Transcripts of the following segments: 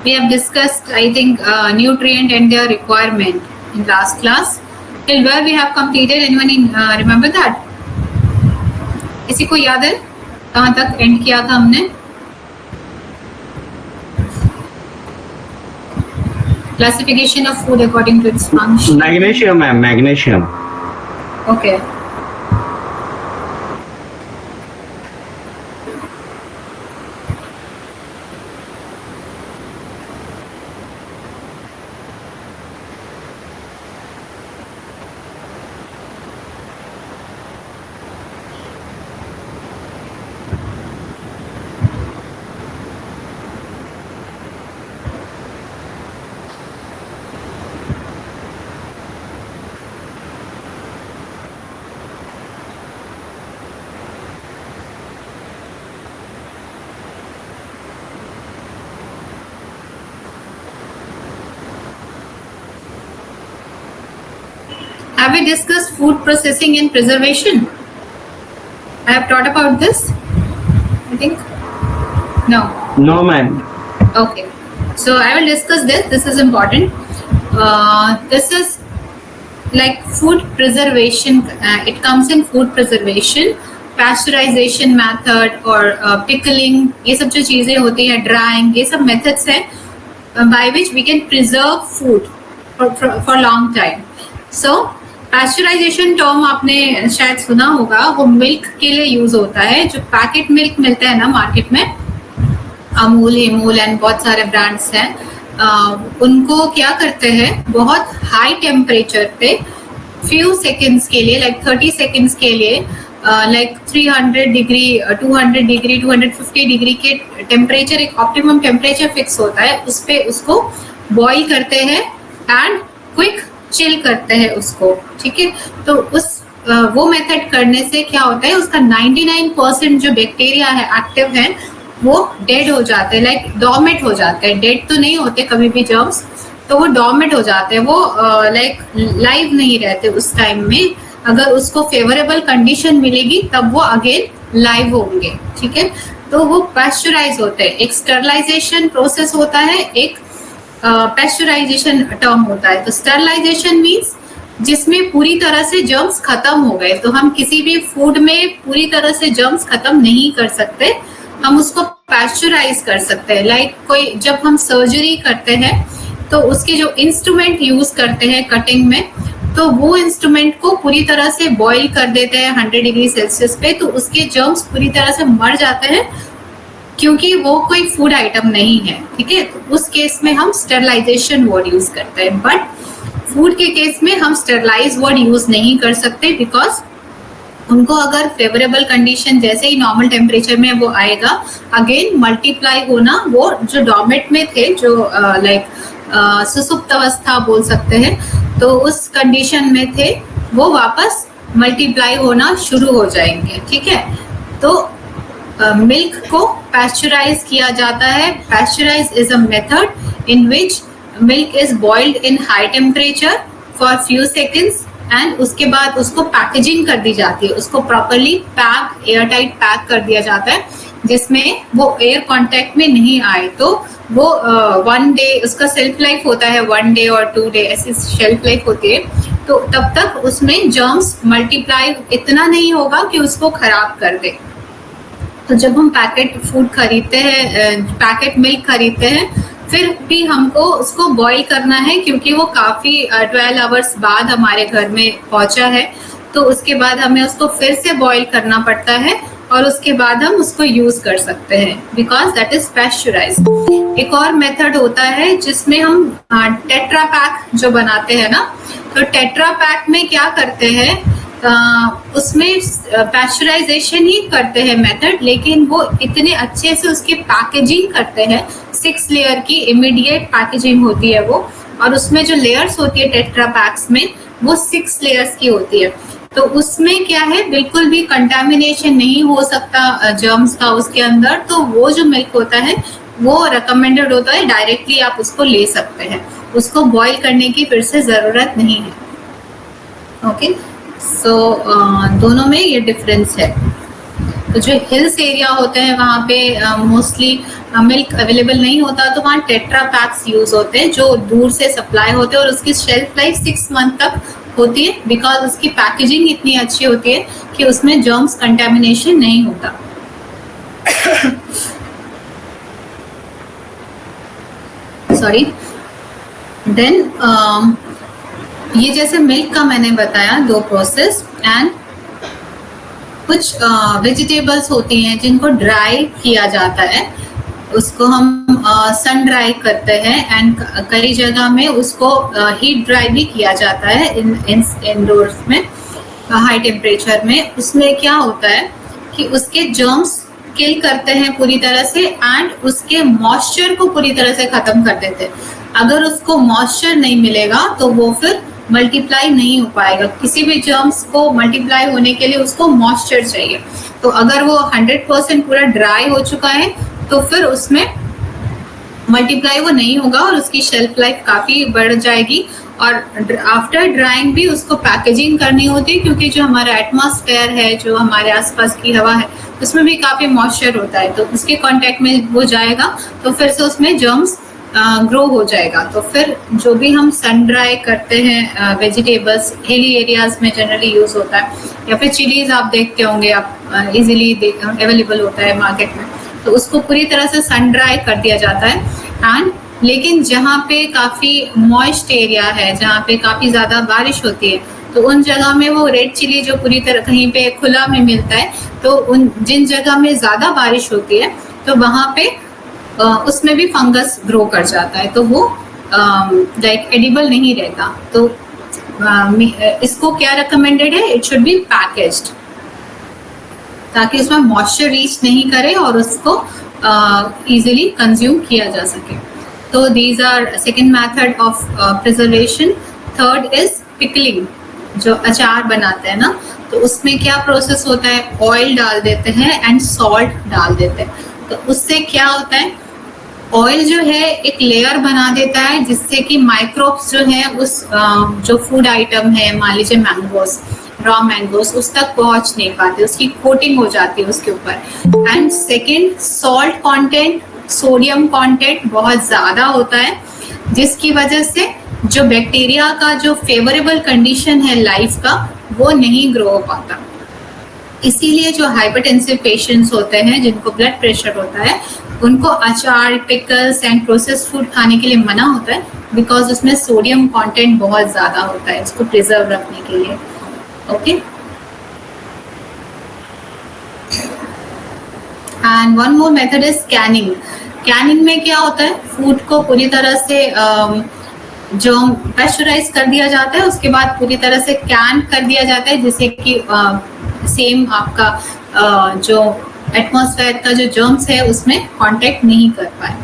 We have discussed, I think, nutrient and their requirement in last class. Till where we have completed? Anyone remember that? किसी को याद है कहाँ तक and किया था हमने? Classification of food according to its function. Magnesium, ma'am. Magnesium. Okay. Have we discussed food processing and preservation? I have taught about this, I think. No. No, ma'am. Okay. So I will discuss this. This is important. This is like food preservation. It comes in food preservation, pasteurization method or pickling. ये सब जो चीजें होती हैं, drying, ये सब methods हैं by which we can preserve food for long time. So pasteurisation term आपने शायद सुना होगा, वो मिल्क के लिए यूज होता है. जो पैकेट मिल्क मिलता है ना मार्केट में, अमूल, हिमूल एंड बहुत सारे ब्रांड्स हैं, उनको क्या करते हैं, बहुत हाई टेम्परेचर पे फ्यू सेकेंड्स के लिए, लाइक 30 सेकेंड्स के लिए, लाइक 300 डिग्री, 200 डिग्री, 250 डिग्री के टेम्परेचर, एक ऑप्टिमम टेम्परेचर फिक्स होता है, उस पे उसको बॉईल करते हैं एंड क्विक चिल करते हैं उसको. ठीक है, तो उस वो मेथड करने से क्या होता है, उसका 99% जो बैक्टीरिया है, एक्टिव है, वो डेड हो जाते हैं, लाइक डॉर्मेट हो जाते हैं. डेड तो नहीं होते कभी भी जर्म्स, तो वो डॉर्मेट हो जाते हैं, वो लाइक लाइव नहीं रहते उस टाइम में. अगर उसको फेवरेबल कंडीशन मिलेगी तब वो अगेन लाइव होंगे. ठीक है, तो वो पैस्चराइज होते हैं. एक स्टरलाइजेशन प्रोसेस होता है, एक पैस्चराइजेशन टर्म होता है. तो स्टरलाइजेशन मीन्स जिसमें पूरी तरह से जर्म्स खत्म हो गए. तो हम किसी भी फूड में पूरी तरह से जर्म्स खत्म नहीं कर सकते, हम उसको पैस्चराइज कर सकते हैं. लाइक कोई जब हम सर्जरी करते हैं तो उसके जो इंस्ट्रूमेंट यूज करते हैं कटिंग में, तो वो इंस्ट्रूमेंट को पूरी तरह से बॉईल कर देते हैं 100 डिग्री सेल्सियस पे, तो उसके जर्म्स पूरी तरह से मर जाते हैं क्योंकि वो कोई फूड आइटम नहीं है. ठीक है, तो उस केस में हम स्टरलाइजेशन वर्ड यूज करते हैं. बट फूड के केस में हम स्टरलाइज वर्ड यूज नहीं कर सकते, बिकॉज उनको अगर फेवरेबल कंडीशन जैसे ही नॉर्मल टेम्परेचर में वो आएगा, अगेन मल्टीप्लाई होना, वो जो डॉर्मेट में थे, जो लाइक सुसुप्त अवस्था बोल सकते हैं, तो उस कंडीशन में थे, वो वापस मल्टीप्लाई होना शुरू हो जाएंगे. ठीक है, तो मिल्क को पैस्चराइज किया जाता है. Pasteurise is a method in which milk is boiled in high temperature for few seconds and उसके बाद उसको पैकेजिंग कर दी जाती है. उसको properly pack, air tight pack कर दिया जाता है, जिसमें वो एयर कांटेक्ट में नहीं आए. तो वो 1 डे उसका सेल्फ लाइफ होता है, 1 डे और 2 डे ऐसी शेल्फ लाइफ होती है. तो तब तक उसमें जर्म्स मल्टीप्लाई इतना नहीं होगा कि उसको खराब कर दे. तो जब हम पैकेट फूड खरीदते हैं, पैकेट मिल्क खरीदते हैं, फिर भी हमको उसको बॉईल करना है क्योंकि वो काफ़ी 12 आवर्स बाद हमारे घर में पहुंचा है. तो उसके बाद हमें उसको फिर से बॉईल करना पड़ता है और उसके बाद हम उसको यूज कर सकते हैं, बिकॉज दैट इज पैस्चराइज्ड. एक और मेथड होता है जिसमें हम टेट्रा पैक जो बनाते हैं ना, तो टेट्रा पैक में क्या करते हैं, उसमें पैस्चराइजेशन ही करते हैं मेथड, लेकिन वो इतने अच्छे से उसकी पैकेजिंग करते हैं, 6 लेयर की इमीडिएट पैकेजिंग होती है वो, और उसमें जो लेयर्स होती है टेट्रा पैक्स में, वो 6 लेयर्स की होती है. तो उसमें क्या है, बिल्कुल भी कंटामिनेशन नहीं हो सकता जर्म्स का उसके अंदर. तो वो जो मिल्क होता है वो रिकमेंडेड होता है, डायरेक्टली आप उसको ले सकते हैं, उसको बॉईल करने की फिर से जरूरत नहीं है. ओके, सो दोनों में ये डिफरेंस है. तो जो हिल्स एरिया होते हैं वहाँ पे मोस्टली मिल्क अवेलेबल नहीं होता, तो वहाँ टेट्रा पैक्स यूज होते हैं जो दूर से सप्लाई होते हैं, और उसकी शेल्फ लाइफ 6 मंथ तक होती है, बिकॉज उसकी पैकेजिंग इतनी अच्छी होती है कि उसमें जर्म्स कंटेमिनेशन नहीं होता। सॉरी। देन ये जैसे मिल्क का मैंने बताया 2 प्रोसेस, एंड कुछ वेजिटेबल्स होती हैं जिनको ड्राई किया जाता है, उसको हम सन ड्राई करते हैं, एंड कई जगह में उसको हीट ड्राई भी किया जाता है इंडोर्स में हाई टेम्परेचर में। उसमें क्या होता है कि उसके जर्म्स किल करते हैं पूरी तरह से, एंड उसके मॉइस्चर को पूरी तरह से खत्म कर देते हैं। अगर उसको मॉइस्चर नहीं मिलेगा तो वो फिर मल्टीप्लाई नहीं हो पाएगा। किसी भी जर्म्स को मल्टीप्लाई होने के लिए उसको मॉइस्चर चाहिए। तो अगर वो 100% पूरा ड्राई हो चुका है तो फिर उसमें मल्टीप्लाई वो नहीं होगा और उसकी शेल्फ लाइफ काफी बढ़ जाएगी। और आफ्टर ड्राइंग भी उसको पैकेजिंग करनी होती है, क्योंकि जो हमारा एटमॉस्फेयर है, जो हमारे आसपास की हवा है, उसमें भी काफी मॉइस्चर होता है, तो उसके कांटेक्ट में वो जाएगा तो फिर से उसमें जर्म्स ग्रो हो जाएगा। तो फिर जो भी हम सन ड्राई करते हैं वेजिटेबल्स, हिली एरियाज में जनरली यूज होता है, या फिर चिलीज आप देखते होंगे, आप इजीली अवेलेबल होता है मार्केट में, तो उसको पूरी तरह से सन ड्राई कर दिया जाता है। एंड लेकिन जहाँ पे काफी मॉइस्ट एरिया है, जहाँ पे काफी ज्यादा बारिश होती है, तो उन जगह में वो रेड चिली जो पूरी तरह कहीं पे खुला में मिलता है, तो उन जिन जगह में ज्यादा बारिश होती है तो वहां पे उसमें भी फंगस ग्रो कर जाता है, तो वो लाइक एडिबल नहीं रहता। तो इसको क्या रिकमेंडेड है, इट शुड बी पैकेज्ड, ताकि उसमें मॉइस्चर रीच नहीं करे और उसको इजीली कंज्यूम किया जा सके। तो these are second method of preservation. Third is pickling, जो अचार बनाते हैं ना, तो उसमें क्या प्रोसेस होता है, ऑयल डाल देते हैं एंड सॉल्ट डाल देते हैं। तो उससे क्या होता है, ऑयल जो है एक लेयर बना देता है, जिससे कि माइक्रोब्स जो है उस जो फूड आइटम है, मान लीजिए मैंगोस, रॉ मैंगोस, उस तक पहुंच नहीं पाते, उसकी कोटिंग हो जाती है उसके ऊपर। And second, salt content, sodium content बहुत ज्यादा होता है, जिसकी वजह से जो बैक्टीरिया का जो फेवरेबल कंडीशन है लाइफ का, वो नहीं ग्रो हो पाता। इसीलिए जो हाइपरटेंसिव पेशेंट्स होते हैं, जिनको ब्लड प्रेशर होता है, उनको अचार, पिकल्स एंड प्रोसेस्ड फूड खाने के लिए मना होता है, बिकॉज उसमें सोडियम कंटेंट बहुत ज्यादा होता है उसको प्रिजर्व रखने के लिए। Okay, and one more method is Canning. Canning में क्या होता है, फूड को पूरी तरह से जो पेस्चराइज कर दिया जाता है, उसके बाद पूरी तरह से कैन कर दिया जाता है, जिससे कि सेम आपका जो एटमॉस्फेयर का जो जर्म्स है उसमें कांटेक्ट नहीं कर पाए।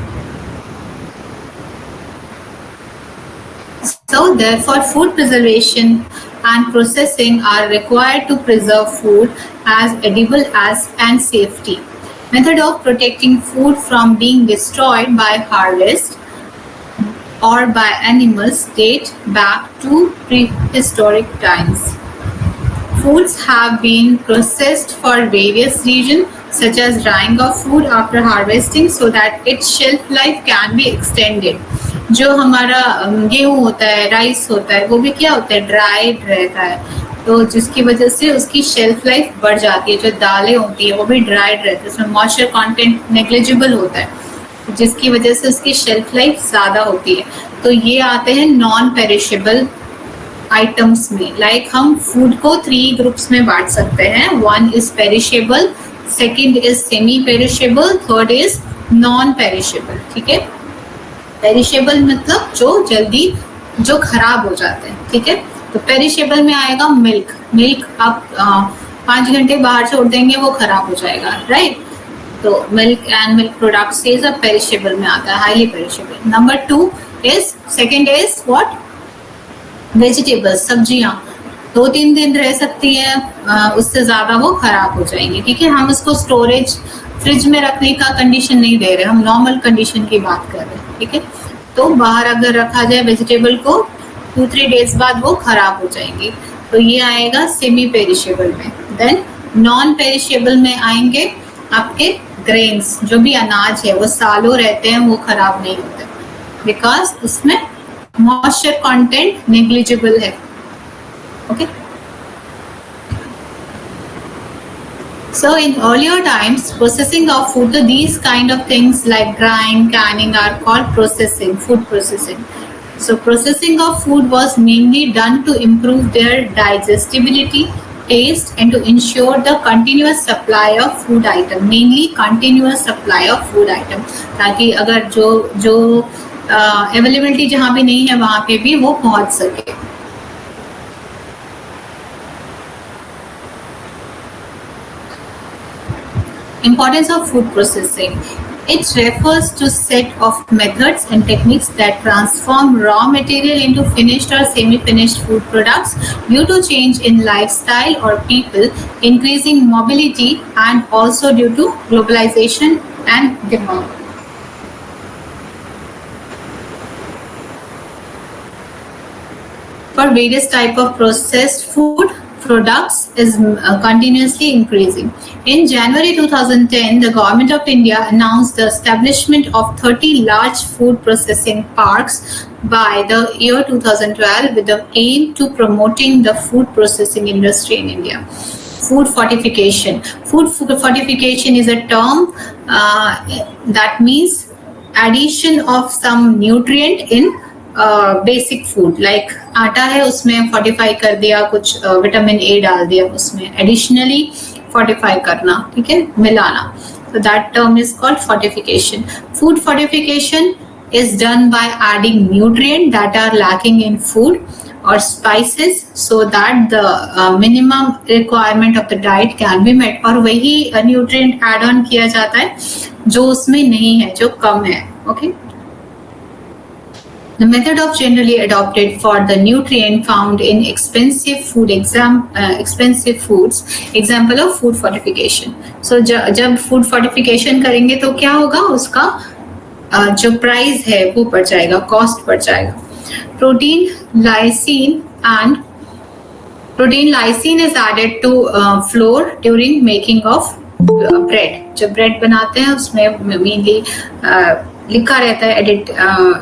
So therefore food preservation and processing are required to preserve food as edible as and safety. Method of protecting food from being destroyed by harvest or by animals date back to prehistoric times. Foods have been processed for various reasons, such as drying of food after harvesting so that its shelf life can be extended. जो हमारा गेहूं होता है, rice होता है, वो भी क्या होता है, ड्राइड रहता है, तो जिसकी वजह से उसकी शेल्फ लाइफ बढ़ जाती है। जो दालें होती है वो भी ड्राइड रहती है, उसमें मॉइस्चर कंटेंट नेग्लिजिबल होता है, जिसकी वजह से उसकी शेल्फ लाइफ ज्यादा होती है। तो ये आते हैं नॉन पेरिशेबल आइटम्स में। लाइक हम फूड को 3 ग्रुप्स में बांट सकते हैं। 1 is perishable, second is semi perishable, third is non perishable. ठीक है, पेरिशेबल मतलब जो जल्दी जो खराब हो जाते हैं। ठीक है, तो पेरिशेबल में आएगा मिल्क। मिल्क आप 5 घंटे बाहर छोड़ देंगे वो खराब हो जाएगा, राइट। तो मिल्क एंड मिल्क प्रोडक्ट्स ये सब पेरिशेबल में आता है, highly perishable. Number 2 is, second is what, vegetables, सब्जियां 2-3 दिन रह सकती है, उससे ज्यादा वो खराब हो जाएंगे। ठीक है, हम उसको स्टोरेज फ्रिज में रखने का कंडीशन नहीं दे रहे, हम नॉर्मल कंडीशन की बात कर रहे हैं। ठीक है, तो बाहर अगर रखा जाए वेजिटेबल को 2-3 डेज बाद वो खराब हो जाएंगी, तो ये आएगा सेमी पेरिशेबल में। देन नॉन पेरिशेबल में आएंगे आपके ग्रेन्स, जो भी अनाज है वो सालों रहते हैं, वो खराब नहीं होते, बिकॉज उसमें मॉइस्चर कंटेंट नेग्लिजिबल है. Okay. So in earlier times, processing of food, these kind of things like drying, canning are called processing, food processing. So processing of food was mainly done to improve their digestibility, taste, and to ensure the continuous supply of food item, mainly continuous supply of food item, ताकि अगर जो availability जहाँ भी नहीं है वहाँ पे भी वो पहुँच सके. Importance of food processing. It refers to set of methods and techniques that transform raw material into finished or semi-finished food products due to change in lifestyle or people, increasing mobility, and also due to globalization and demand. For various type of processed food products is continuously increasing. In January 2010, the Government of India announced the establishment of 30 large food processing parks by the year 2012 with the aim to promoting the food processing industry in India. Food fortification. Food fortification is a term that means addition of some nutrient in basic food, like आटा है उसमें fortify कर दिया, कुछ vitamin A डाल दिया उसमें, additionally fortify करना, ठीक है, मिलाना. So that term is called fortification. Food fortification is done by adding nutrient that are lacking in food or spices so that the minimum requirement of the diet can be met. और वही nutrient add on किया जाता है जो उसमें नहीं है, जो कम है. Okay. The method of generally adopted for the nutrient found in expensive foods, example of food fortification. So जब food fortification करेंगे तो क्या होगा, उसका जो प्राइस है वो बढ़ जाएगा, कॉस्ट बढ़ जाएगा. Protein lysine is added to flour during making of bread. जब bread बनाते हैं उसमें mainly लिखा रहता है एडिट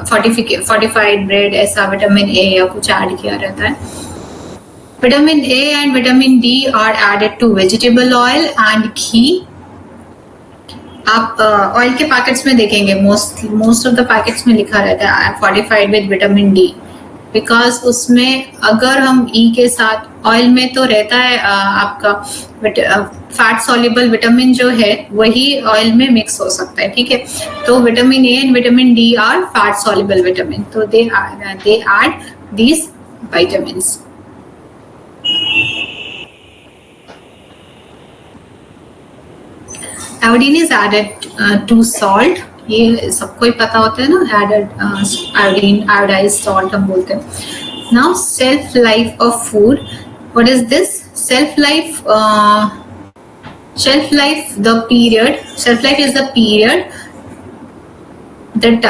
फोर्टिफाइड ब्रेड, ऐसा विटामिन ए या कुछ ऐड किया रहता है. Vitamin A and vitamin D are added to vegetable oil and ghee. आप ऑयल के पैकेट्स में देखेंगे मोस्ट ऑफ द पैकेट्स में लिखा रहता है fortified with vitamin D, because उसमें अगर हम ई के साथ ऑयल में तो रहता है आपका फैट सॉल्युबल विटामिन जो है वही ऑयल में मिक्स हो सकता है, ठीक है. तो vitamin A and vitamin D are fat soluble vitamin, तो they add these vitamins. Iodine is added to salt. ये सबको ही पता होता है ना, एडेड आयोडीन, आयोडाइज्ड सॉल्ट हम बोलते हैं. Now shelf life of food. What is this shelf life? Shelf life is the period that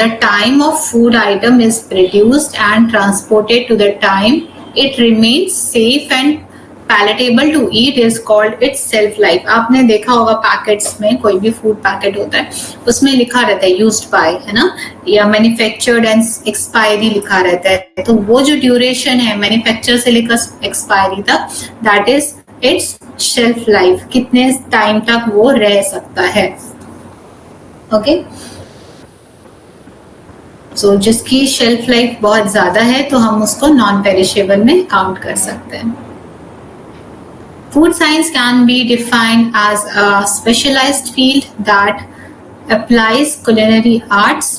the time of food item is produced and transported to the time it remains safe and palatable to eat is called its shelf life. आपने देखा होगा packets में, कोई भी food packet होता है उसमें लिखा रहता है यूज्ड बाय, है ना, या मैन्युफैक्चर्ड एंड एक्सपायरी लिखा रहता है. तो वो जो ड्यूरेशन है मैन्युफैक्चर से लेकर एक्सपायरी तक, that is it's shelf life, कितने टाइम तक वो रह सकता है. ओके. सो जिसकी शेल्फ लाइफ बहुत ज्यादा है तो हम उसको नॉन पेरिशेबल में काउंट कर सकते हैं. Food science can be defined as a specialized field that applies culinary arts,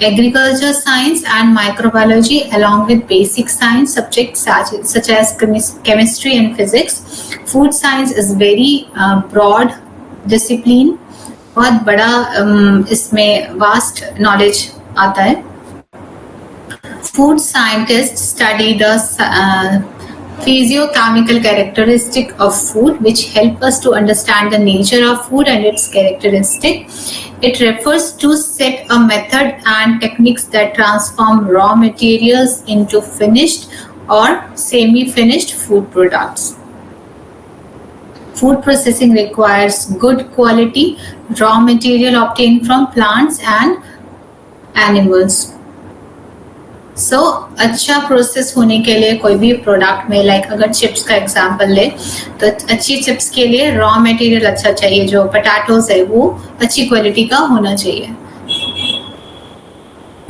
agriculture science, and microbiology along with basic science subjects such as chemistry and physics. Food science is very broad discipline. बहुत बड़ा इसमें vast knowledge आता है. Food scientists study the physiochemical characteristic of food which help us to understand the nature of food and its characteristic. It refers to set a method and techniques that transform raw materials into finished or semi-finished food products. Food processing requires good quality raw material obtained from plants and animals. So अच्छा process होने के लिए कोई भी product में, like अगर chips का example ले तो अच्छी चिप्स के लिए रॉ मटेरियल अच्छा चाहिए, जो पोटैटोज है वो अच्छी क्वालिटी का होना चाहिए,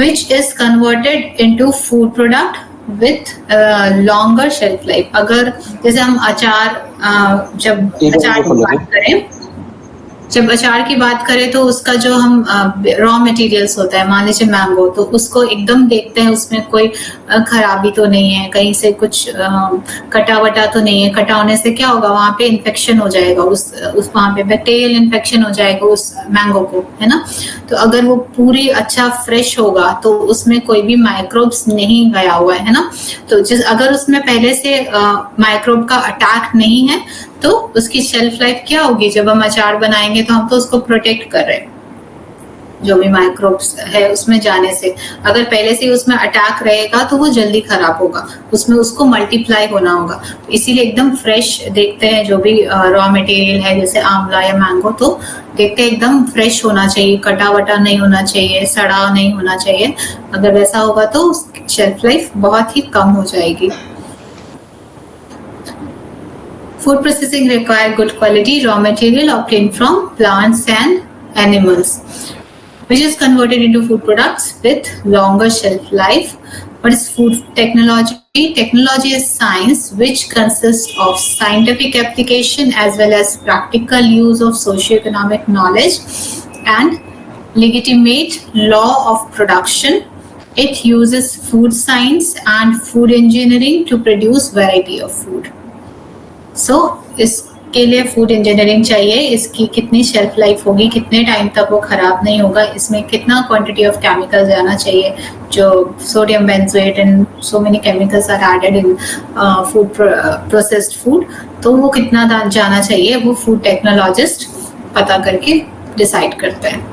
which is converted into food product with longer shelf life. अगर जैसे हम जब अचार की बात करें तो उसका जो हम रॉ मटेरियल्स होता है, मान लीजिए मैंगो, तो उसको एकदम देखते हैं उसमें कोई खराबी तो नहीं है, कहीं से कुछ कटा वटा तो नहीं है। कटा होने से क्या होगा, वहां पे इन्फेक्शन हो जाएगा, उस वहां पे बैक्टीरियल इन्फेक्शन हो जाएगा उस मैंगो को, है ना। तो अगर वो पूरी अच्छा फ्रेश होगा तो उसमें कोई भी माइक्रोब्स नहीं गया हुआ है ना। तो अगर उसमें पहले से माइक्रोब का अटैक नहीं है तो उसकी शेल्फ लाइफ क्या होगी, जब हम अचार बनाएंगे तो हम तो उसको प्रोटेक्ट कर रहे हैं जो भी माइक्रोब्स है उसमें जाने से। अगर पहले से उसमें अटैक रहेगा तो वो जल्दी खराब होगा, उसमें उसको मल्टीप्लाई होना होगा। तो इसीलिए एकदम फ्रेश देखते हैं जो भी रॉ मटेरियल है, जैसे आंवला या मैंगो, तो देखते हैं एकदम फ्रेश होना चाहिए, कटा वटा नहीं होना चाहिए, सड़ा नहीं होना चाहिए। अगर वैसा होगा तो शेल्फ लाइफ बहुत ही कम हो जाएगी। Food processing require good quality raw material obtained from plants and animals, which is converted into food products with longer shelf life. What is food technology? Technology is science which consists of scientific application as well as practical use of socio-economic knowledge and legitimate law of production. It uses food science and food engineering to produce variety of food. सो इसके लिए food engineering चाहिए, इसकी कितनी shelf life होगी, कितने time तक वो खराब नहीं होगा, इसमें कितना क्वांटिटी ऑफ केमिकल जाना चाहिए, जो sodium benzoate and so many chemicals are added in food processed food, तो वो कितना जाना चाहिए वो फूड टेक्नोलॉजिस्ट पता करके डिसाइड करते हैं।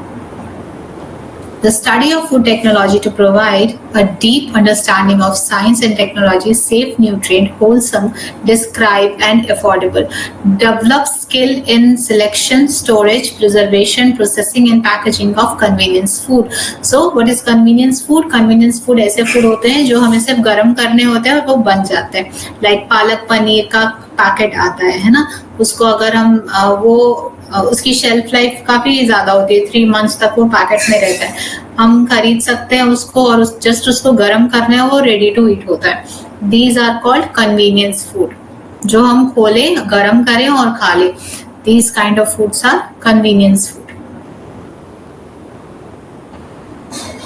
The study of food technology to provide a deep understanding of science and technology, safe, nutrient, wholesome, described and affordable. Develop skill in selection, storage, preservation, processing and packaging of convenience food. So what is convenience food? Convenience food ऐसे food होते हैं जो हमें सिर्फ गर्म करने होते हैं और वो बन जाते हैं। Like पालक पनीर का पैकेट आता है ना, उसको अगर हम उसकी शेल्फ लाइफ काफी ज्यादा होती है, 3 months तक वो पैकेट में रहता है, हम खरीद सकते हैं उसको और जस्ट उसको गर्म करना है, वो रेडी टू ईट होता है। These are called convenience food, जो हम खोले, गर्म करें और खा ले। These kind of foods are convenience food.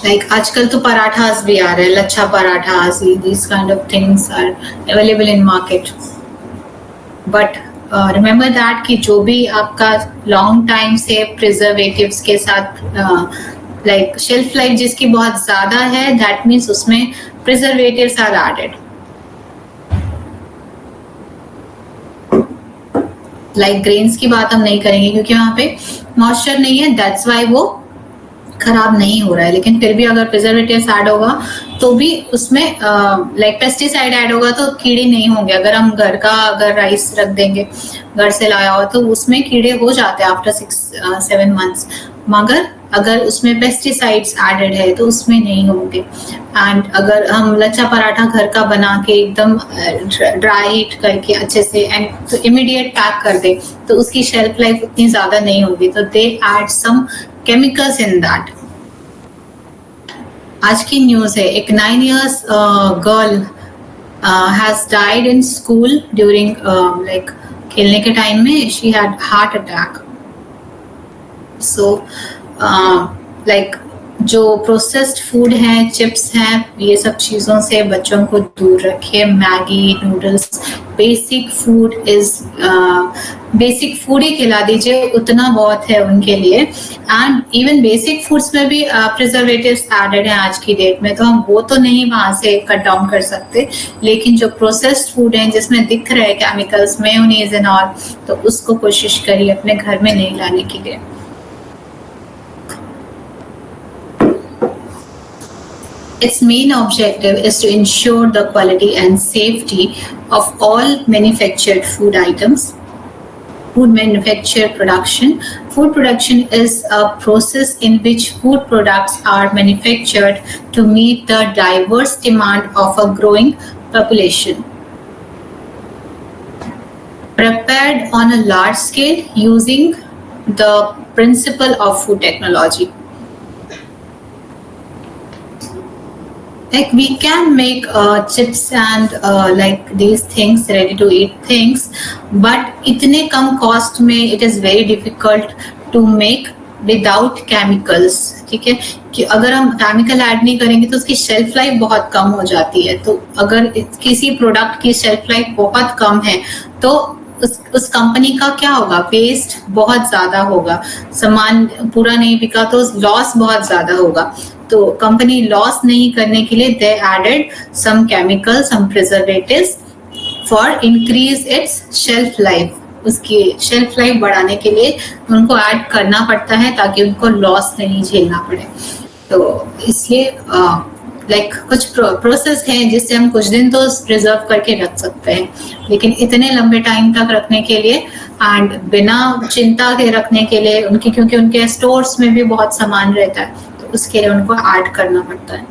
Like आजकल तो पराठास भी आ रहे हैं, lachha parathas, these kind of things are available in market. But remember that कि जो भी आपका लॉन्ग टाइम से प्रिजर्वेटिव्स के साथ लाइक शेल्फ लाइफ जिसकी बहुत ज्यादा है, दैट मीन्स उसमें preservatives are added. Like grains की बात हम नहीं करेंगे क्योंकि वहां पे मॉइस्चर नहीं है, दैट्स वाई वो खराब नहीं हो रहा है। लेकिन फिर भी अगर प्रिजर्वेटिव्स ऐड होगा तो भी उसमें लाइक पेस्टिसाइड ऐड होगा तो कीड़े नहीं होंगे। अगर हम घर का अगर राइस रख देंगे, घर से लाया हो, तो उसमें कीड़े हो जाते हैं आफ्टर 6-7 months, मगर अगर उसमें पेस्टिसाइड्स एडेड है तो उसमें नहीं होंगे। एंड अगर हम लच्छा पराठा घर का बना के एकदम ड्राई हीट करके अच्छे से एंड तो इमीडिएट पैक कर दे तो उसकी शेल्फ लाइफ उतनी ज्यादा नहीं होगी, तो they add some chemicals in that. आज की न्यूज है, एक 9 years girl has died in school during like खेलने के टाइम में, she had heart attack. So like जो प्रोसेस्ड फूड है, चिप्स हैं, ये सब चीज़ों से बच्चों को दूर रखिए। Maggi, noodles, basic food basic food ही खिला दीजिए, उतना बहुत है उनके लिए। एंड इवन बेसिक फूड्स में भी प्रिजर्वेटिव्स एडेड हैं आज की डेट में, तो हम वो तो नहीं वहाँ से कट डाउन कर सकते, लेकिन जो प्रोसेस्ड फूड है जिसमें दिख रहे हैं केमिकल्स, मेयोनीज एंड ऑल, तो उसको कोशिश करिए अपने घर में नहीं लाने के लिए। Its main objective is to ensure the quality and safety of all manufactured food items. food manufacture production. Food production is a process in which food products are manufactured to meet the diverse demand of a growing population. Prepared on a large scale using the principle of food technology. Like we can make chips and like these things, ready to eat things, but इतने कम cost में it is very difficult to make without chemicals. ठीक है, कि अगर हम chemical add नहीं करेंगे तो उसकी शेल्फ लाइफ बहुत कम हो जाती है. तो अगर किसी प्रोडक्ट की शेल्फ लाइफ बहुत कम है तो उस कंपनी का क्या होगा, वेस्ट बहुत ज्यादा होगा, सामान पूरा नहीं बिका तो लॉस बहुत ज्यादा होगा. तो कंपनी लॉस नहीं करने के लिए they added some chemical, some preservatives for increase its shelf life. उसकी शेल्फ लाइफ बढ़ाने के लिए उनको ऐड करना पड़ता है ताकि उनको लॉस नहीं झेलना पड़े. तो इसलिए लाइक कुछ प्रोसेस हैं जिससे हम कुछ दिन तो प्रिजर्व करके रख सकते हैं, लेकिन इतने लंबे टाइम तक रखने के लिए एंड बिना चिंता के रखने के लिए उनकी, क्योंकि उनके स्टोर्स में भी बहुत सामान रहता है, तो उसके लिए उनको ऐड करना पड़ता है.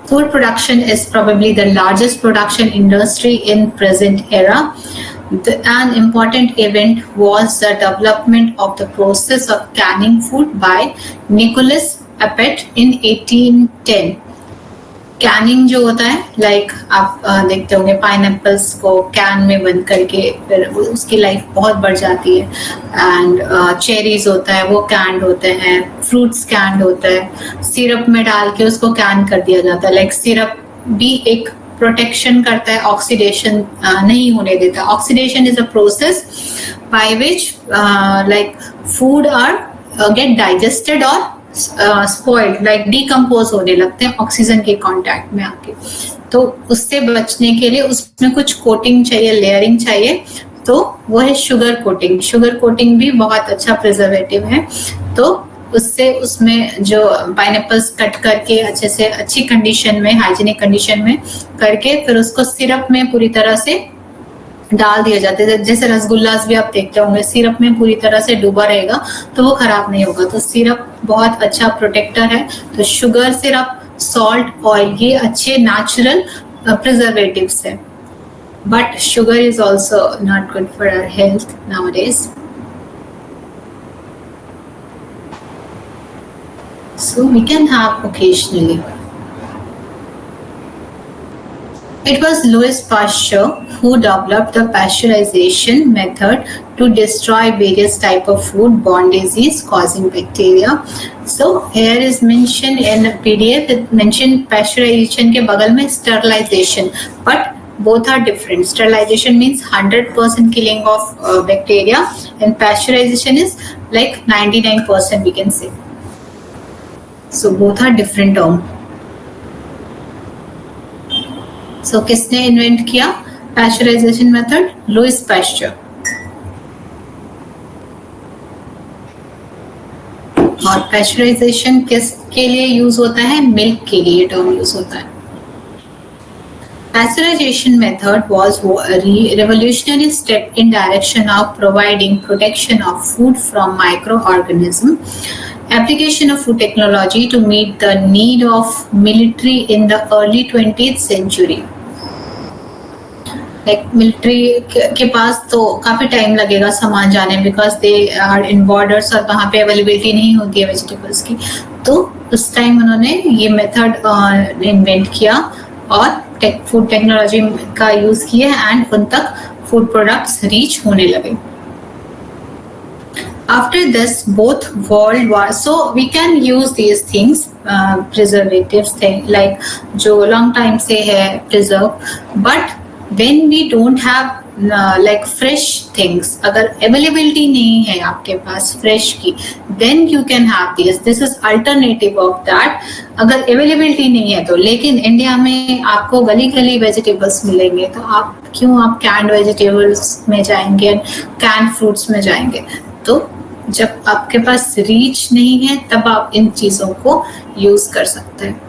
Food production is probably the largest production industry in present era. An important event was the development of the process of canning food by Nicholas Appert in 1810. Canning जो होता है, लाइक आप देखते होंगे पाइनएप्पल्स को कैन में बंद करके फिर उसकी लाइफ बहुत बढ़ जाती है. एंड चेरीज होता है वो कैंड होते हैं, फ्रूट्स कैंड होता है, सिरप में डाल के उसको कैन कर दिया जाता है. लाइक सिरप भी एक प्रोटेक्शन करता है, ऑक्सीडेशन नहीं होने देता. Oxidation is a process by which like food are get digested और स्पॉइल्ड, लाइक डिकम्पोज होने लगते हैं ऑक्सीजन के कांटेक्ट में आके. तो उससे बचने के लिए उसमें कुछ कोटिंग चाहिए, लेयरिंग चाहिए, तो वो है शुगर कोटिंग. शुगर कोटिंग भी बहुत अच्छा प्रिजर्वेटिव है. तो उससे उसमें जो पाइनएप्पल्स कट करके अच्छे से अच्छी कंडीशन में, हाइजीनिक कंडीशन में करके फिर उसको सिरप में पूरी तरह से डाल दिया जाता है. जैसे रसगुल्लास भी आप देखते होंगे सिरप में पूरी तरह से डूबा रहेगा तो वो खराब नहीं होगा. तो सिरप बहुत अच्छा प्रोटेक्टर है. तो शुगर सिरप, सॉल्ट, ऑयल, ये अच्छे नेचुरल प्रिजर्वेटिव्स है. But sugar is also not good for our health nowadays. So we can have occasionally. It was Louis Pasteur who developed the pasteurization method to destroy various type of food-borne disease causing bacteria. So here is mentioned in PDF, it mentioned pasteurization के बगल में sterilization, but both are different. Sterilization means 100% killing of bacteria, and pasteurization is like 99% we can say. So both are different term. So किसने invent किया pasteurisation method? Louis Pasteur. और pasteurisation किसके लिए use होता है? मिल्क के लिए term use होता है. Pasteurization method was a revolutionary step in direction of providing protection of food from microorganisms. Application of food technology to meet the need of military in the early 20th century. Like military के पास तो काफी time लगेगा सामान जाने, because they are in borders और वहाँ पे availability नहीं होती है वेजिटेबल्स की. तो उस टाइम उन्होंने ये मेथड इन्वेंट किया और फूड टेक्नोलॉजी का यूज किया एंड उन तक फूड प्रोडक्ट्स रीच होने लगे. After this, both world war, so we can use these things, preservatives thing like जो long time से है preserve, but when we don't have like fresh things, अगर availability नहीं है आपके पास fresh की, then you can have this. This is alternative of that. अगर availability नहीं है तो, लेकिन इंडिया में आपको गली गली वेजिटेबल्स मिलेंगे, तो आप क्यों आप canned vegetables में जाएंगे, canned fruits में जाएंगे? तो जब आपके पास रीच नहीं है तब आप इन चीजों को यूज कर सकते हैं.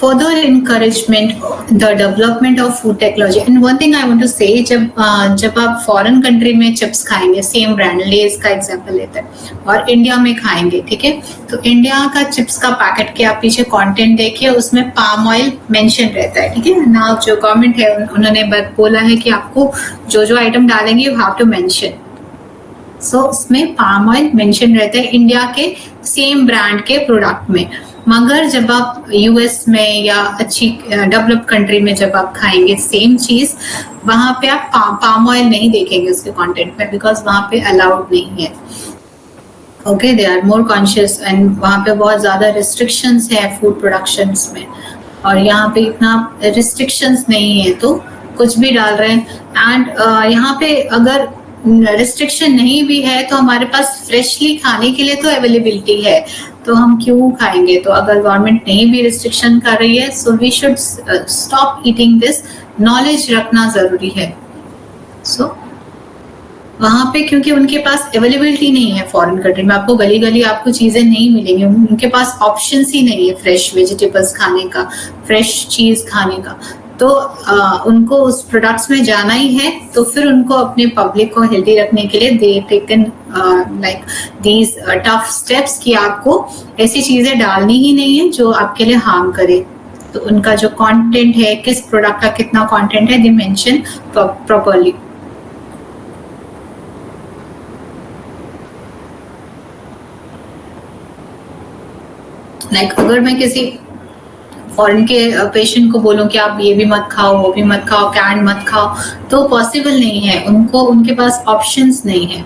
further encouragement the development of food technology. And one thing I want to say, जब आप फॉरेन कंट्री में चिप्स खाएंगे, सेम ब्रांड लेज का एग्जांपल लेते हैं, और इंडिया में खाएंगे, ठीक है, तो इंडिया का चिप्स का पैकेट के आप पीछे कंटेंट देखिए, उसमें पाम ऑयल मेंशन रहता है, ठीक है ना। जो गवर्नमेंट है उन्होंने बोला है कि आपको जो जो आइटम डालेंगे यू हैव टू मेंशन, सो उसमें पाम ऑयल मेंशन रहता है इंडिया के सेम ब्रांड के प्रोडक्ट में। मगर जब आप यूएस में या अच्छी डेवलप्ड कंट्री में जब आप खाएंगे सेम चीज, वहां पे आप पाम ऑयल नहीं देखेंगे उसके कंटेंट में, बिकॉज वहां पे अलाउड नहीं है। Okay, they are more conscious, and वहां पे बहुत ज्यादा रिस्ट्रिक्शंस है फूड प्रोडक्शंस में, और यहाँ पे इतना रिस्ट्रिक्शंस नहीं है तो कुछ भी डाल रहे हैं। एंड यहाँ पे अगर रिस्ट्रिक्शन नहीं भी है तो हमारे पास फ्रेशली खाने के लिए तो अवेलेबिलिटी है, तो हम क्यों खाएंगे। तो अगर गवर्नमेंट नहीं भी रिस्ट्रिक्शन कर रही है, so we should stop eating this. Knowledge रखना जरूरी है। सो वहां पे क्योंकि उनके पास अवेलेबिलिटी नहीं है, फॉरेन कंट्री में आपको गली गली आपको चीजें नहीं मिलेंगी, उनके पास ऑप्शंस ही नहीं है फ्रेश वेजिटेबल्स खाने का, फ्रेश चीज खाने का, तो उनको उस प्रोडक्ट्स में जाना ही है। तो फिर उनको अपने पब्लिक को हेल्दी रखने के लिए दे taken like these tough steps कि आपको ऐसी चीजें डालनी ही नहीं है जो आपके लिए हार्म करे। तो उनका जो कंटेंट है, किस प्रोडक्ट का कितना कंटेंट है, दे मेंशन प्रॉपर्ली। लाइक अगर मैं किसी फॉरेन के पेशेंट को बोलूं कि आप ये भी मत खाओ, वो भी मत खाओ, कैंड मत खाओ, तो पॉसिबल नहीं है, उनको उनके पास ऑप्शंस नहीं है।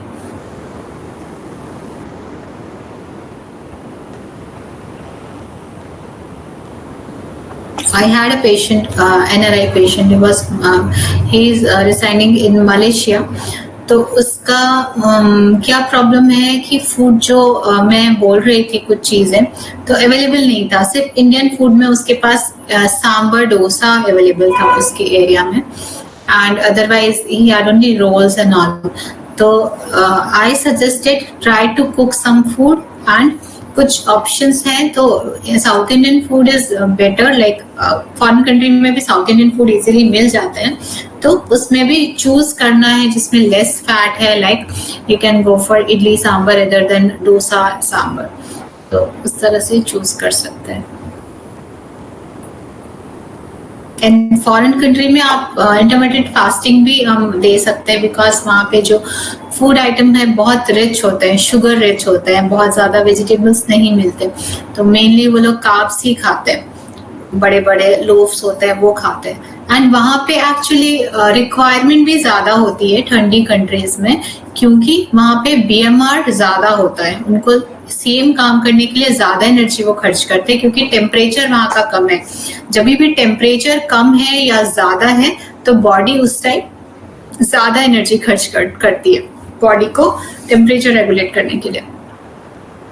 I had a patient, NRI patient. He is residing in Malaysia. तो उसका क्या प्रॉब्लम है कि फूड जो मैं बोल रही थी कुछ चीजें तो अवेलेबल नहीं था, सिर्फ इंडियन फूड में उसके पास सांबर डोसा अवेलेबल था उसके एरिया में, एंड अदरवाइज ही had only rolls and all. तो I suggested try to cook some food, and कुछ ऑप्शंस हैं। तो South Indian food is better, like foreign country में भी साउथ इंडियन फूड इजीली मिल जाते हैं, तो उसमें भी चूज करना है जिसमें लेस फैट है, like you can go for idli sambar other than dosa sambar, तो उस तरह से चूज कर सकते हैं। एंड फॉरेन कंट्री में आप इंटरमिटेंट फास्टिंग भी हम दे सकते हैं, बिकॉज वहाँ पे जो फूड आइटम है बहुत रिच होते हैं, शुगर रिच होते हैं, बहुत ज्यादा वेजिटेबल्स नहीं मिलते, तो मेनली वो लोग कार्ब्स ही खाते हैं, बड़े बड़े लोफ्स होते हैं वो खाते हैं। एंड वहाँ पे एक्चुअली रिक्वायरमेंट भी ज्यादा होती है ठंडी कंट्रीज में, क्योंकि वहाँ पे BMR ज्यादा होता है, उनको सेम काम करने के लिए ज्यादा एनर्जी वो खर्च करते हैं, क्योंकि टेम्परेचर वहाँ का कम है। जब भी टेम्परेचर कम है या ज्यादा है तो बॉडी उस टाइम ज्यादा एनर्जी खर्च करती है बॉडी को टेम्परेचर रेगुलेट करने के लिए।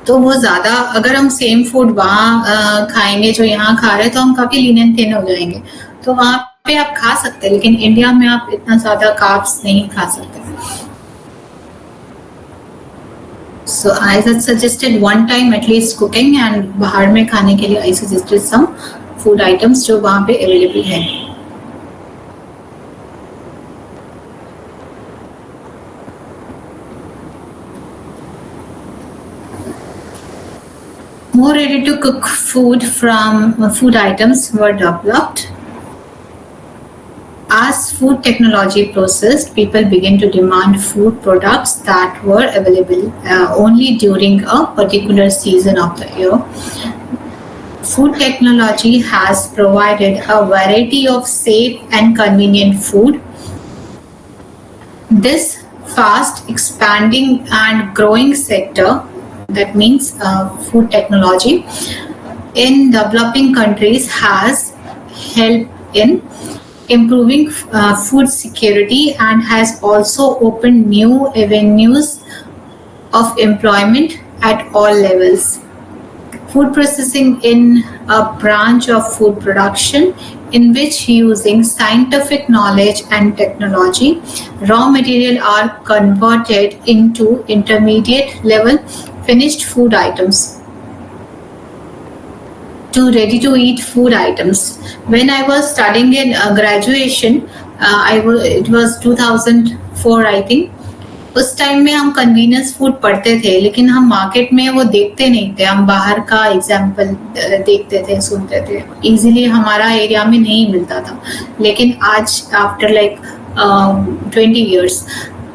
तो वो ज्यादा, अगर हम सेम फूड वहाँ खाएंगे जो यहाँ खा रहे हैं तो हम काफी लीन एंड थिन हो जाएंगे। तो वहाँ पे आप खा सकते हैं, लेकिन इंडिया में आप इतना ज्यादा कार्ब्स नहीं खा सकते। So I suggested one time at least cooking, and बाहर में खाने के लिए I suggested some food items जो वहाँ पे available है। More ready to cook food from food items were developed. As food technology processed, people began to demand food products that were available only during a particular season of the year. Food technology has provided a variety of safe and convenient food. This fast expanding and growing sector, that means food technology, in developing countries has helped in improving food security and has also opened new avenues of employment at all levels. Food processing in a branch of food production in which using scientific knowledge and technology, raw material are converted into intermediate level finished food items. to ready to eat food items. When I was studying in graduation, it was 2004 I think. उस time में हम convenience food पढ़ते थे, लेकिन हम market में वो देखते नहीं थे. हम बाहर का एग्जाम्पल देखते थे, सुनते थे. इजीली हमारा एरिया में नहीं मिलता था. लेकिन आज आफ्टर लाइक 20 years,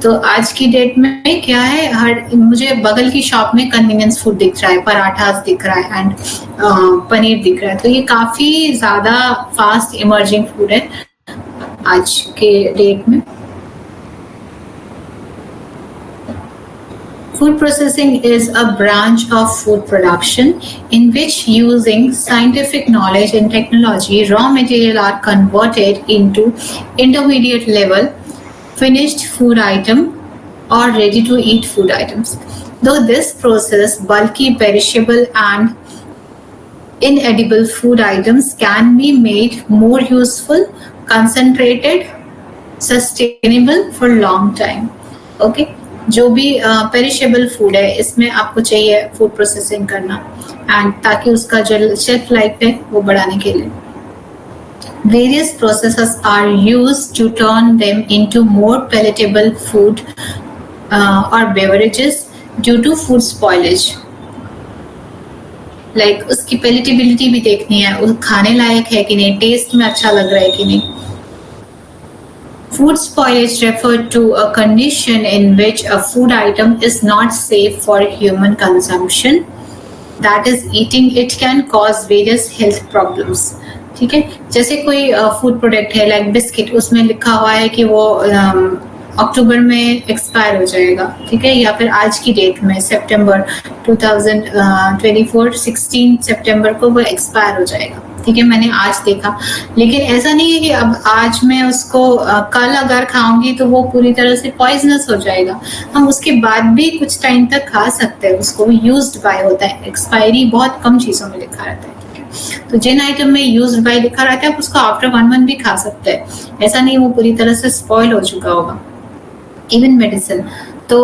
तो आज की डेट में क्या है, मुझे बगल की शॉप में कन्वीनियंस फूड दिख रहा है, पराठास दिख रहा है एंड पनीर दिख रहा है. तो ये काफी ज्यादा फास्ट इमर्जिंग फूड है आज के डेट में. Food processing is a branch of food production in which, using scientific knowledge and technology, raw material are converted into intermediate level finished food item or ready to eat food items. Though this process, bulky, perishable and inedible food items can be made more useful, concentrated, sustainable for long time. Okay. जो भी perishable food है, इसमें आपको चाहिए food processing करना, and ताकि उसका जो शेल्फ लाइफ है वो बढ़ाने के लिए. Various processes are used to turn them into more palatable food or beverages due to food spoilage. Like उसकी palatability भी देखनी है, वो खाने लायक है कि नहीं, टेस्ट में अच्छा लग रहा है कि नहीं. Food spoilage refers to a condition in which a food item is not safe for human consumption. That is, eating it can cause various health problems. ठीक है, जैसे कोई फूड प्रोडक्ट है लाइक बिस्किट, उसमें लिखा हुआ है कि वो अक्टूबर में एक्सपायर हो जाएगा. ठीक है, या फिर आज की डेट में सितंबर 2024 16 सितंबर को वो एक्सपायर हो जाएगा. ठीक है, मैंने आज देखा. लेकिन ऐसा नहीं है कि अब आज मैं उसको कल अगर खाऊंगी तो वो पूरी तरह से पॉइजनस हो जाएगा. हम उसके बाद भी कुछ टाइम तक खा सकते हैं उसको. यूज्ड बाय होता है, एक्सपायरी बहुत कम चीजों में लिखा रहता है. तो जिन आइटम में यूज्ड बाय लिखा रहता है, आप उसको आफ्टर 1 month भी खा सकते हैं. ऐसा नहीं वो पूरी तरह से स्पॉइल हो चुका होगा. इवन मेडिसिन तो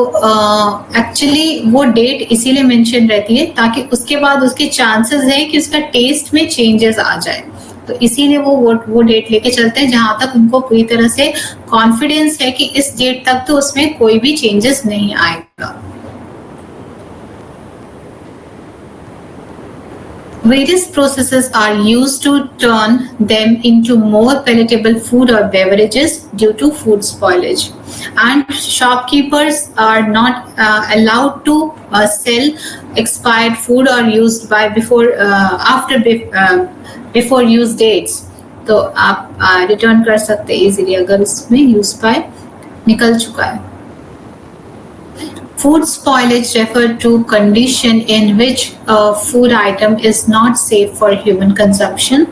एक्चुअली वो डेट इसीलिए मेंशन रहती है ताकि उसके बाद उसके चांसेस है कि उसका टेस्ट में चेंजेस आ जाए. तो इसीलिए वो डेट लेके चलते हैं जहां तक उनको पूरी तरह से कॉन्फिडेंस है कि इस डेट तक तो उसमें कोई भी चेंजेस नहीं आएगा. Various processes are used to turn them into more palatable food or beverages due to food spoilage, and shopkeepers are not allowed to sell expired food or used by before use dates. तो आप return कर सकते हैं easily अगर उसमें use by निकल चुका है. Food spoilage refers to condition in which a food item is not safe for human consumption.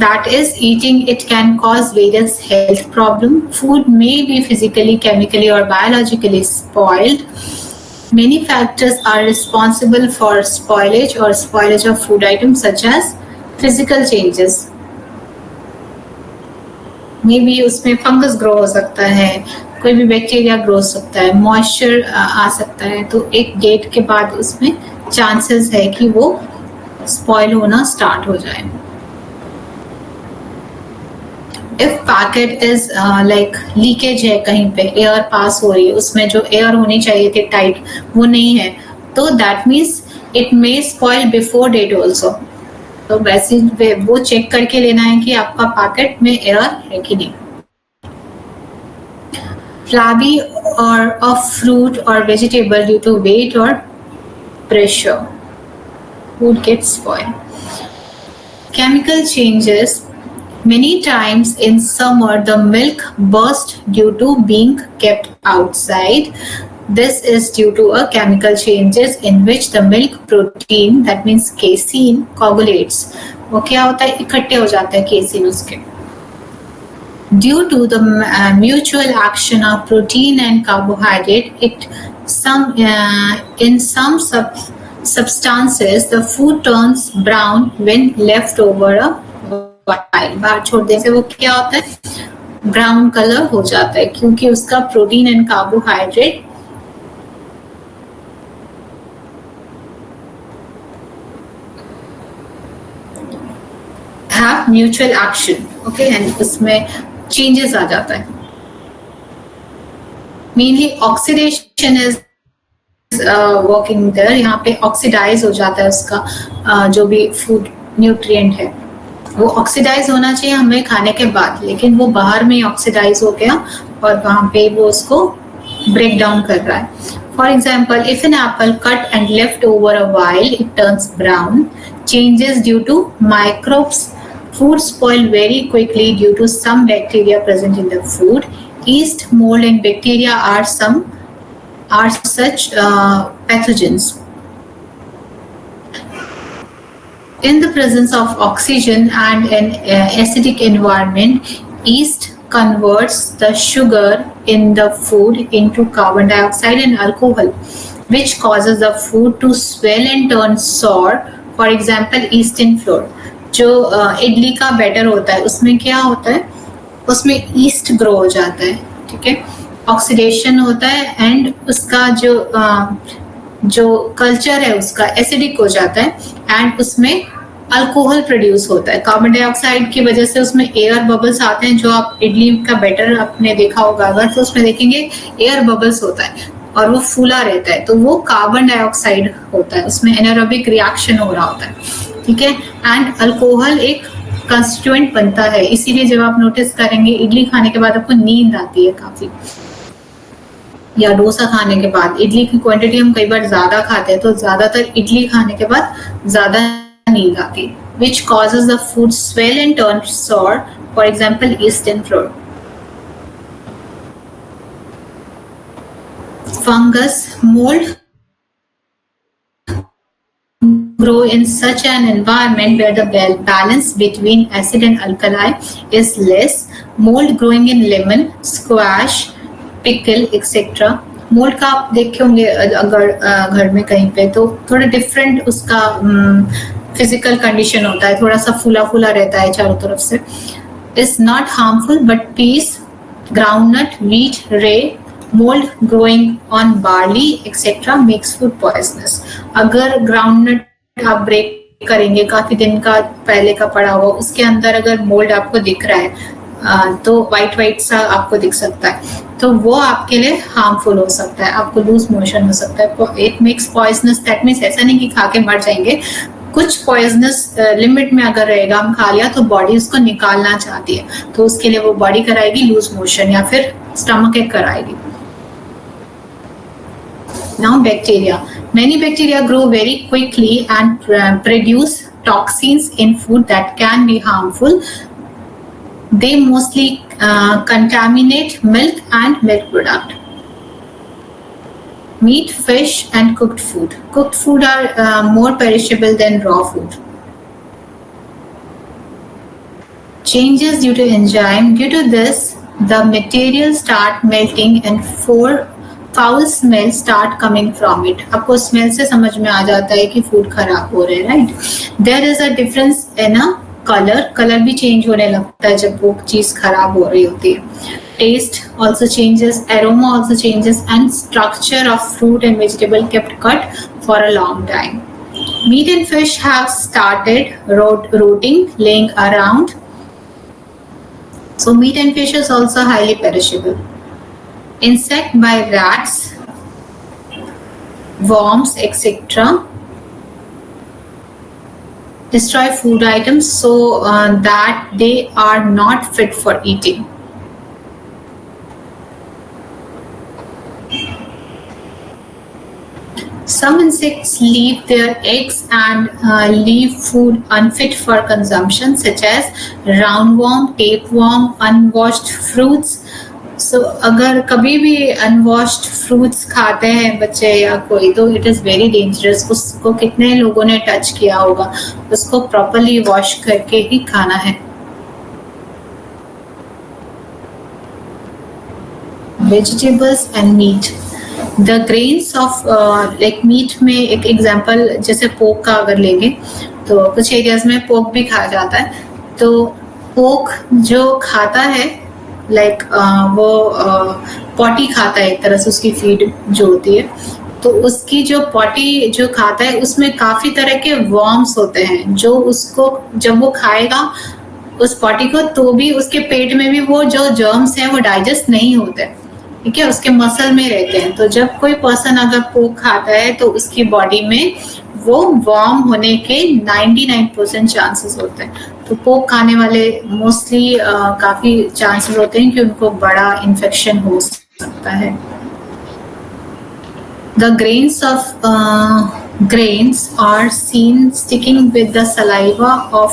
That is, eating it can cause various health problems. Food may be physically, chemically, or biologically spoiled. Many factors are responsible for spoilage or spoilage of food items, such as physical changes. Maybe उसमें fungus grow हो सकता है, कोई भी bacteria grow हो सकता है, moisture आ सकता है. तो एक डेट के बाद उसमें चांसेस है कि वो स्पॉइल होना स्टार्ट हो जाए. If packet is like leakage है, कहीं पे एयर पास हो रही है, उसमें जो एयर होनी चाहिए थी टाइट वो नहीं है, तो that means it may spoil before date also. तो वैसे वो चेक करके लेना है कि आपका पैकेट में एयर है कि नहीं. Flabby or of fruit or vegetable due to weight or pressure, food gets spoiled. Chemical changes. Many times in summer the milk bursts due to being kept outside. This is due to a chemical changes in which the milk protein, that means casein, coagulates. वो क्या होता है, इकट्ठे हो जाता है casein उसके. Due to the mutual action of protein and carbohydrate, in some substances the food turns brown when left over a while. बाहर छोड़ देने से वो क्या होता है, ब्राउन कलर हो जाता है, क्योंकि उसका protein and carbohydrate mutual action, okay, and उसमें चेंजेस आ जाता है. Mainly oxidation is working there. यहाँ पे ऑक्सीडाइज हो जाता है उसका जो भी फूड न्यूट्रिएंट है वो ऑक्सीडाइज होना चाहिए हमें खाने के बाद, लेकिन वो बाहर में ऑक्सीडाइज हो गया और वहां पे वो उसको ब्रेक डाउन कर रहा है. For example, if an apple cut and left over a while it turns brown. Changes due to microbes. Food spoil very quickly due to some bacteria present in the food. Yeast, mold, and bacteria are such pathogens. In the presence of oxygen and an acidic environment, yeast converts the sugar in the food into carbon dioxide and alcohol, which causes the food to swell and turn sour. For example, yeast in flour. जो इडली का batter होता है उसमें क्या होता है, उसमें east grow हो जाता है, ठीक है, ऑक्सीडेशन होता है एंड उसका जो कल्चर है उसका एसिडिक हो जाता है एंड उसमें अल्कोहल प्रोड्यूस होता है. कार्बन डाइऑक्साइड की वजह से उसमें एयर बबल्स आते हैं. जो आप इडली का बैटर आपने देखा होगा अगर, तो उसमें देखेंगे एयर बबल्स होता है और वो फूला रहता है, तो वो कार्बन डाइऑक्साइड होता है, उसमें एनारोबिक रिएक्शन हो रहा होता है, ठीक है. एंड अल्कोहल एक कंस्टिट्यूएंट बनता है. इसीलिए जब आप नोटिस करेंगे इडली खाने के बाद आपको नींद आती है काफी, या डोसा खाने के बाद. इडली की क्वांटिटी हम कई बार ज्यादा खाते हैं, तो ज्यादातर इडली खाने के बाद ज्यादा नींद आती है. Which causes the food swell and turn sour. For example, yeast in flour. Fungus, mold grow in such an environment where the balance between acid and alkali is less. Mold growing in lemon, squash, pickle, etc. Mould का आप देखे होंगे अगर घर में कहीं पे, तो थोड़ा डिफरेंट उसका फिजिकल कंडीशन होता है, थोड़ा सा फूला फूला रहता है चारों तरफ से. Is not harmful but peace, groundnut, wheat, रे, mold growing on barley etc. makes food poisonous. अगर ग्राउंडनट आप ब्रेक करेंगे, काफी दिन का पहले का पड़ा हुआ, उसके अंदर अगर मोल्ड आपको दिख रहा है तो वाइट सा आपको दिख सकता है, तो वो आपके लिए हार्मफुल हो सकता है, आपको लूज मोशन हो सकता है. It makes poisonous. That means ऐसा नहीं कि खा के मर जाएंगे, कुछ पॉइजनस लिमिट में अगर रहेगा, हम खा लिया तो बॉडी उसको निकालना चाहती है, तो उसके लिए वो बॉडी कराएगी लूज मोशन या फिर स्टमक एक कराएगी. Now bacteria. Many bacteria grow very quickly and produce toxins in food that can be harmful. They mostly contaminate milk and milk product. Meat, fish and cooked food. Cooked food are more perishable than raw food. Changes due to enzyme. Due to this, the materials start melting and foul smell start coming from it. आपको smell से समझ में आ जाता है कि food खराब हो रहा है, right. There is a difference in a colour भी चेंज होने लगता है जब वो चीज खराब हो रही होती है. Taste also changes, aroma also changes and structure of fruit and vegetable kept cut for a long time. Meat and fish have started rotting, laying around. So meat and fish is also highly perishable. Insect by rats, worms, etc. destroy food items so that they are not fit for eating. Some insects leave their eggs and leave food unfit for consumption, such as roundworm, tapeworm, unwashed fruits. So अगर कभी भी unwashed fruits खाते हैं बच्चे या कोई, तो it is very dangerous. उसको कितने लोगों ने टच किया होगा, उसको प्रॉपरली वॉश करके ही खाना है. Vegetables and meat. The grains of like meat में एक एग्जांपल जैसे पोक का अगर लेंगे, तो कुछ एरियाज में पोक भी खाया जाता है. तो पोक जो खाता है लाइक वो पॉटी खाता है, एक तरह से उसकी फीड जो होती है, तो उसकी जो पॉटी जो खाता है उसमें काफी तरह के वर्म्स होते हैं जो उसको जब वो खाएगा उस पॉटी को, तो भी उसके पेट में भी वो जो जर्म्स हैं वो डाइजेस्ट नहीं होते, ठीक है, उसके मसल में रहते हैं। तो जब कोई पर्सन अगर पोक खाता है तो उसकी बॉडी में वो वॉर्म होने के 99% चांसेस होते हैं। तो पोक खाने वाले मोस्टली काफी चांसेस होते हैं कि उनको बड़ा इन्फेक्शन हो सकता है। The grains are seen sticking with the saliva of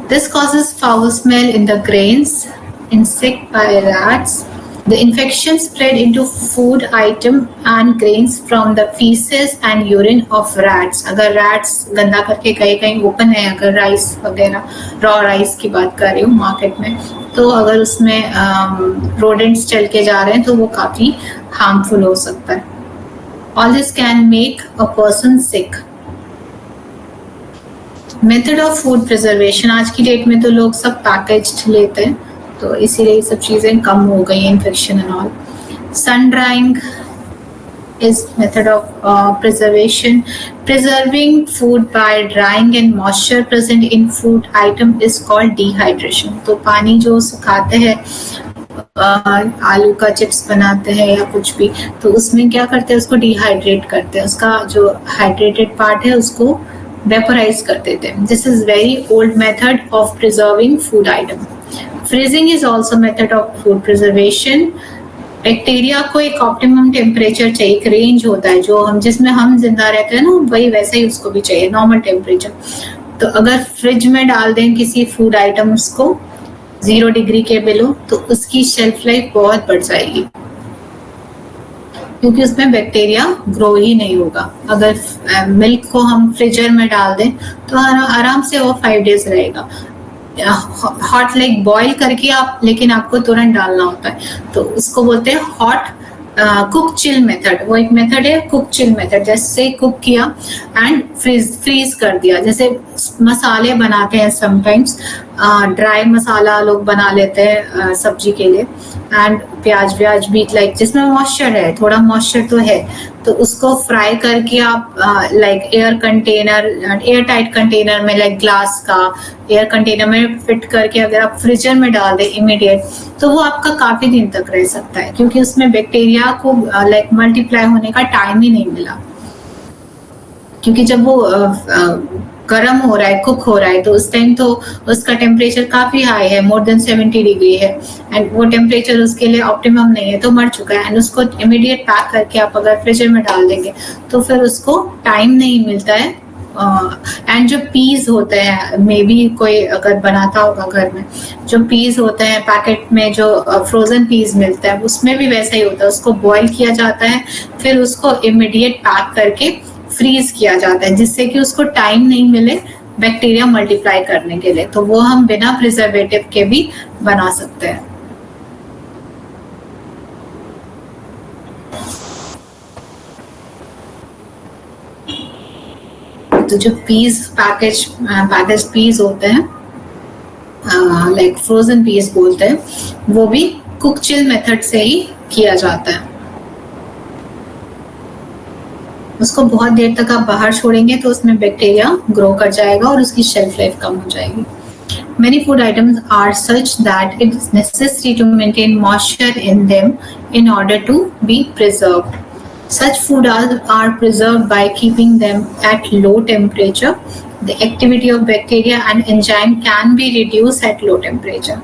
this causes foul smell in the grains. Insect by rats. The infection spread into food item and grains from the feces and urine of rats. अगर rats गंदा करके कहीं open है, अगर rice वगैरह raw rice की बात कर रही हूँ मार्केट में, तो अगर उसमें रोडेंट्स चल के जा रहे हैं तो वो काफी हार्मफुल हो सकता है। All this can make a person sick. Method of food preservation, आज की डेट में तो लोग सब पैकेज्ड लेते हैं, तो इसीलिए ये सब चीजें कम हो गई, infection and all. Sun drying is method of preservation. Preserving food by drying and moisture present in food item is called dehydration. तो पानी जो सुखाते हैं, आलू का चिप्स बनाते हैं या कुछ भी, तो उसमें क्या करते हैं, उसको डिहाइड्रेट करते हैं, उसका जो हाइड्रेटेड पार्ट है उसको वेपोराइज कर देते हैं। This is very old method of preserving food item. Freezing is also method of food preservation. Bacteria को एक ऑप्टिमम टेम्परेचर चाहिए, एक रेंज होता है जो हम जिसमें हम जिंदा रहते हैं ना, वही वैसा ही उसको भी चाहिए, नॉर्मल टेम्परेचर। तो अगर फ्रिज में डाल दें किसी फूड आइटम्स को 0 डिग्री के बिलो, तो उसकी शेल्फ लाइफ बहुत बढ़ जाएगी, क्योंकि उसमें बैक्टीरिया ग्रो ही नहीं होगा। अगर मिल्क को हम फ्रीजर में डाल दें तो आराम से वो 5 डेज रहेगा। हॉट लाइक बॉईल करके आप, लेकिन आपको तुरंत डालना होता है, तो उसको बोलते हैं हॉट कुक चिल मेथड। वो एक मेथड है कुक चिल मेथड, जैसे कुक किया एंड फ्रीज कर दिया। जैसे मसाले बनाते हैं समटाइम्स, ड्राई मसाला लोग बना लेते हैं सब्जी के लिए, एंड प्याज व्याज भी लाइक जिसमें मॉइस्चर है, थोड़ा मॉइस्चर तो है, तो उसको फ्राई करके आप लाइक एयर टाइट कंटेनर में, लाइक ग्लास का एयर कंटेनर में फिट करके अगर आप फ्रीजर में डाल दें इमीडिएट, तो वो आपका काफी दिन तक रह सकता है, क्योंकि उसमें बैक्टीरिया को लाइक मल्टीप्लाई होने का टाइम ही नहीं मिला। क्योंकि जब वो गर्म हो रहा है, कुक हो रहा है, तो उस टाइम तो उसका टेम्परेचर काफी हाई है, मोर देन 70 डिग्री है, एंड वो टेम्परेचर उसके लिए ऑप्टिमम नहीं है, तो मर चुका है। एंड उसको इमीडिएट पैक करके आप अगर फ्रिजर में डाल देंगे तो फिर उसको टाइम नहीं मिलता है। एंड जो पीस होते हैं, मे बी कोई अगर बनाता होगा घर में, जो पीस होते हैं पैकेट में, जो फ्रोजन पीस मिलता है, उसमें भी वैसा ही होता है। उसको बॉईल किया जाता है, फिर उसको इमीडिएट पैक करके फ्रीज किया जाता है, जिससे कि उसको टाइम नहीं मिले बैक्टीरिया मल्टीप्लाई करने के लिए। तो वो हम बिना प्रिजर्वेटिव के भी बना सकते हैं। तो जो पैकेज पीस होते हैं, लाइक फ्रोजन पीस बोलते हैं, वो भी कुक चिल मेथड से ही किया जाता है। उसको बहुत देर तक आप बाहर छोड़ेंगे तो उसमें बैक्टीरिया ग्रो कर जाएगा और उसकी शेल्फ लाइफ कम हो जाएगी। Many food items are such that it is necessary to maintain moisture in them in order to be preserved. Such food are preserved by keeping them at low temperature. The activity of bacteria and enzyme can be reduced at low temperature.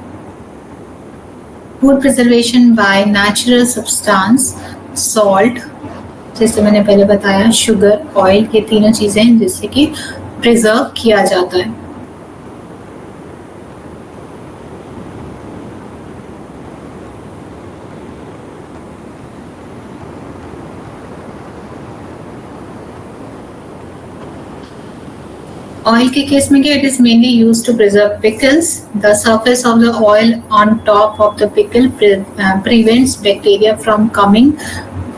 Food preservation by natural substance, salt, जैसे मैंने पहले बताया, sugar, oil, ये तीनों चीजें हैं जिससे कि प्रिजर्व किया जाता है। ऑयल के केस में क्या, it is mainly used to preserve pickles. The surface of the oil on top of the pickle prevents bacteria from coming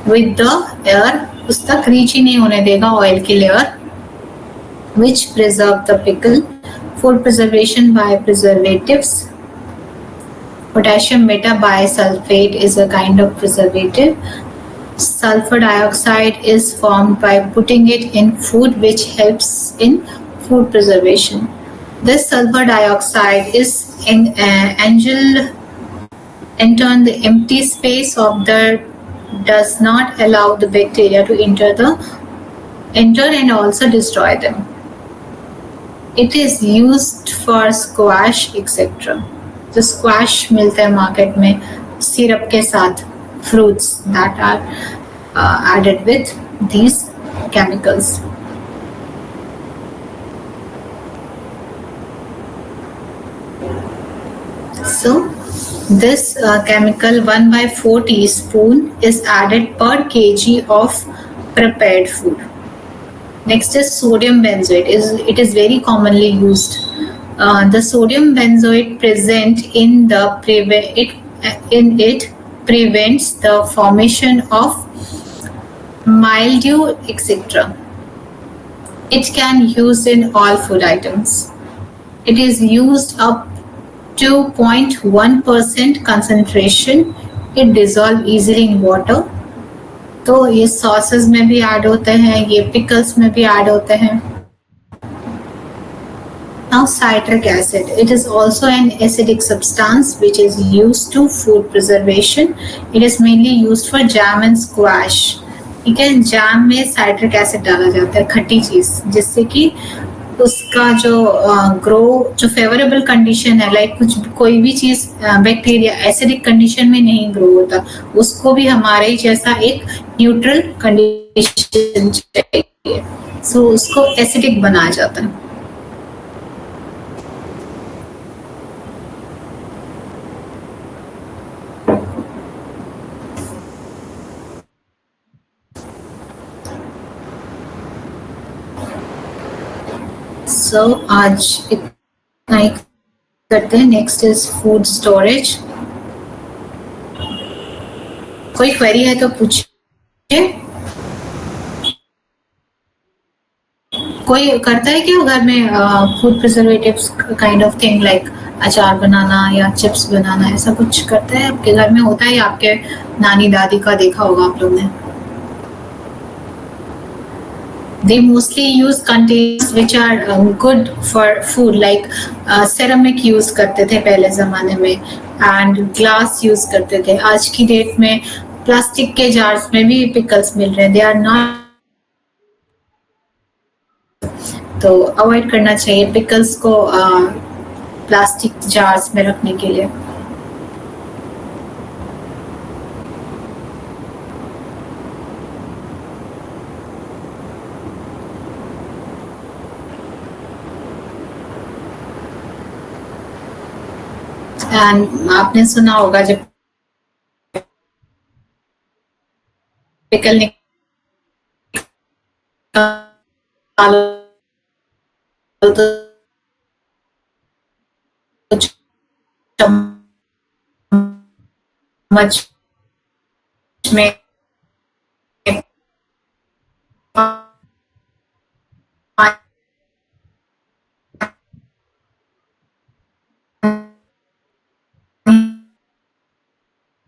with the air, उस तक रीच ही नहीं होने देगा ऑयल की layer, which preserve the pickle. Food preservation by preservatives. Potassium metabisulfate is a kind of preservative. sulfur dioxide is formed by putting it in food, which helps in food preservation. This sulfur dioxide is enter the empty space of the does not allow the bacteria to enter and also destroy them. It is used for squash etc. तो squash मिलता है market में syrup के साथ, fruits that are added with these chemicals. So this chemical 1/4 teaspoon is added per kg of prepared food. Next is sodium benzoate. It is very commonly used. The sodium benzoate present in it prevents the formation of mildew etc. It can use in all food items. It is used up to 0.1% concentration. It dissolve easily in water. तो ये sauces में भी add होते हैं, ये pickles में भी add होते हैं. Now citric acid. It is also an acidic substance which is used to food preservation. It is mainly used for jam and squash. ठीक है, जैम में साइट्रिक एसिड डाला जाता है, खट्टी चीज, जिससे कि उसका जो जो फेवरेबल कंडीशन है, लाइक कोई भी चीज बैक्टीरिया एसिडिक कंडीशन में नहीं ग्रो होता, उसको भी हमारे जैसा एक न्यूट्रल कंडीशन चाहिए, सो उसको एसिडिक बनाया जाता है. So आज इतना ही करते हैं. Next is food storage. कोई क्वेरी है तो पूछिए. कोई करता है क्या घर में food preservatives kind of thing, like अचार बनाना या चिप्स बनाना, ऐसा कुछ करता है आपके घर में? होता है, आपके नानी दादी का देखा होगा आप लोग ने. They mostly use containers which are good for food, like ceramic use करते थे पहले ज़माने में, and glass use करते थे. आज की डेट में प्लास्टिक के जार्स में भी पिकल्स मिल रहे हैं. They are not, तो अवॉइड करना चाहिए पिकल्स को प्लास्टिक जार्स में रखने के लिए. एंड आपने सुना होगा जब पिकल निकालो तो चम्मच में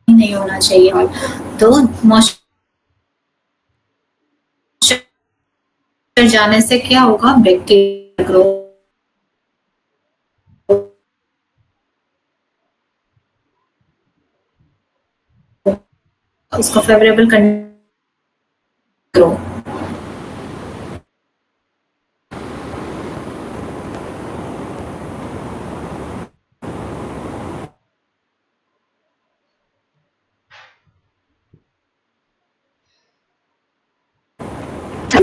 नहीं होना चाहिए. और तो मॉइस्चर जाने से क्या होगा, बैक्टीरिया ग्रो, उसको फेवरेबल ग्रो.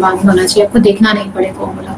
होना चाहिए, आपको देखना नहीं पड़े फॉर्मूला.